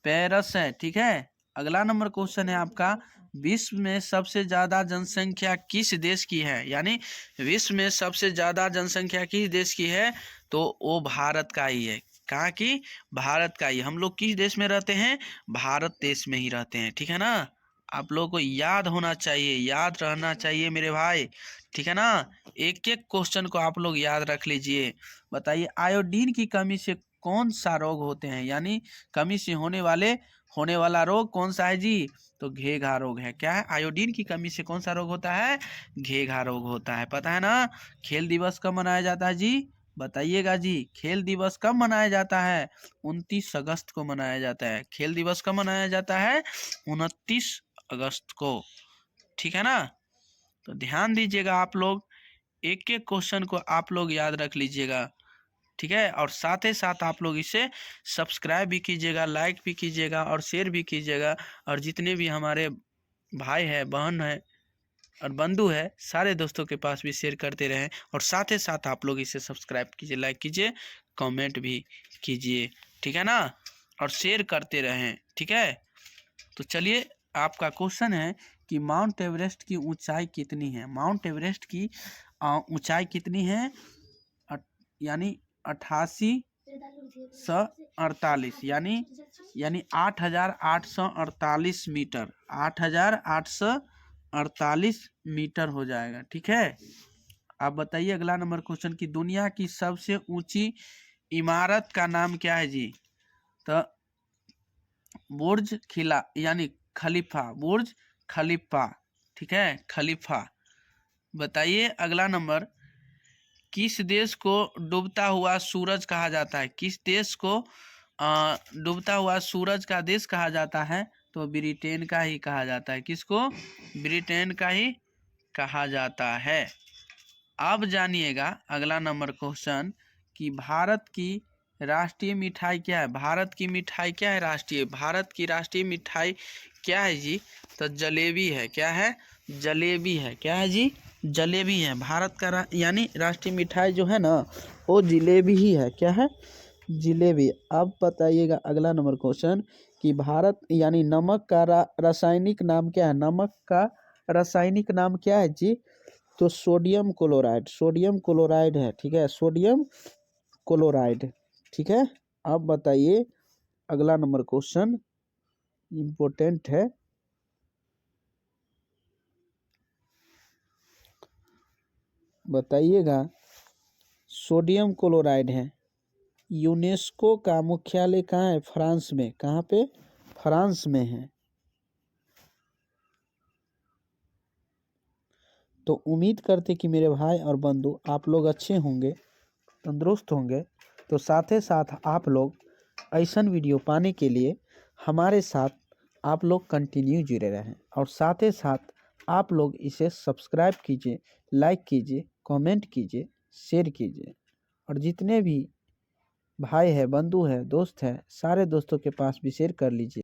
पेरिस है। ठीक है, अगला नंबर क्वेश्चन है आपका, विश्व में सबसे ज्यादा जनसंख्या किस देश की है? यानी विश्व में सबसे ज्यादा जनसंख्या किस देश की है? तो वो भारत का ही है। कहाँ की? भारत का ही। हम लोग किस देश में रहते हैं? भारत देश में ही रहते हैं। ठीक है ना, आप लोगों को याद होना चाहिए, याद रहना चाहिए मेरे भाई। ठीक है ना, एक एक क्वेश्चन को आप लोग याद रख लीजिए। बताइए, आयोडीन की कमी से कौन सा रोग होते हैं? यानी कमी से होने वाला रोग कौन सा है जी? तो घेघा रोग है। क्या है? आयोडीन की कमी से कौन सा रोग होता है? घेघा रोग होता है। पता है ना। खेल दिवस कब मनाया जाता है जी? बताइएगा जी, खेल दिवस कब मनाया जाता है? 29 अगस्त को मनाया जाता है। खेल दिवस कब मनाया जाता है? 29 अगस्त को। ठीक है ना, तो ध्यान दीजिएगा आप लोग, एक एक क्वेश्चन को आप लोग याद रख लीजिएगा। ठीक है, और साथ ही साथ आप लोग इसे सब्सक्राइब भी कीजिएगा, लाइक भी कीजिएगा और शेयर भी कीजिएगा। और जितने भी हमारे भाई हैं, बहन हैं, और बंधु है, सारे दोस्तों के पास भी शेयर करते रहें। और साथ ही साथ आप लोग इसे सब्सक्राइब कीजिए, लाइक कीजिए, कमेंट भी कीजिए, ठीक है ना, और शेयर करते रहें, ठीक है। तो चलिए, आपका क्वेश्चन है कि माउंट एवरेस्ट की ऊंचाई कितनी है। माउंट एवरेस्ट की ऊंचाई कितनी है, यानी 8848, यानी 8848 मीटर, 8848 मीटर हो जाएगा, ठीक है। आप बताइए अगला नंबर क्वेश्चन की दुनिया की सबसे ऊंची इमारत का नाम क्या है जी। तो बुर्ज खिला यानी खलीफा, बुर्ज खलीफा, ठीक है, खलीफा। बताइए अगला नंबर, किस देश को डूबता हुआ सूरज कहा जाता है। किस देश को डूबता हुआ सूरज का देश कहा जाता है। तो ब्रिटेन का ही कहा जाता है। किसको? ब्रिटेन का ही कहा जाता है। अब जानिएगा अगला नंबर क्वेश्चन कि भारत की राष्ट्रीय मिठाई क्या है। भारत की मिठाई क्या है राष्ट्रीय, भारत की राष्ट्रीय मिठाई क्या है जी। तो जलेबी है। क्या है? जलेबी है। क्या है जी? जलेबी है। भारत का यानी राष्ट्रीय मिठाई जो है ना वो जिलेबी ही है। क्या है? जिलेबी। अब बताइएगा अगला नंबर क्वेश्चन कि भारत यानी नमक का रासायनिक नाम क्या है। नमक का रासायनिक नाम क्या है जी। तो सोडियम क्लोराइड, सोडियम क्लोराइड है। ठीक है, सोडियम क्लोराइड, ठीक है। अब बताइए अगला नंबर क्वेश्चन इम्पोर्टेंट है। बताइएगा, सोडियम क्लोराइड है। यूनेस्को का मुख्यालय कहाँ है? फ्रांस में। कहाँ पे? फ्रांस में है। तो उम्मीद करते कि मेरे भाई और बंधु आप लोग अच्छे होंगे, तंदुरुस्त होंगे। तो साथ ही साथ आप लोग ऐसा वीडियो पाने के लिए हमारे साथ आप लोग कंटिन्यू जुड़े रहें। और साथ ही साथ आप लोग इसे सब्सक्राइब कीजिए, लाइक कीजिए, कमेंट कीजिए, शेयर कीजिए। और जितने भी भाई है, बंधु है, दोस्त है, सारे दोस्तों के पास भी शेयर कर लीजिए।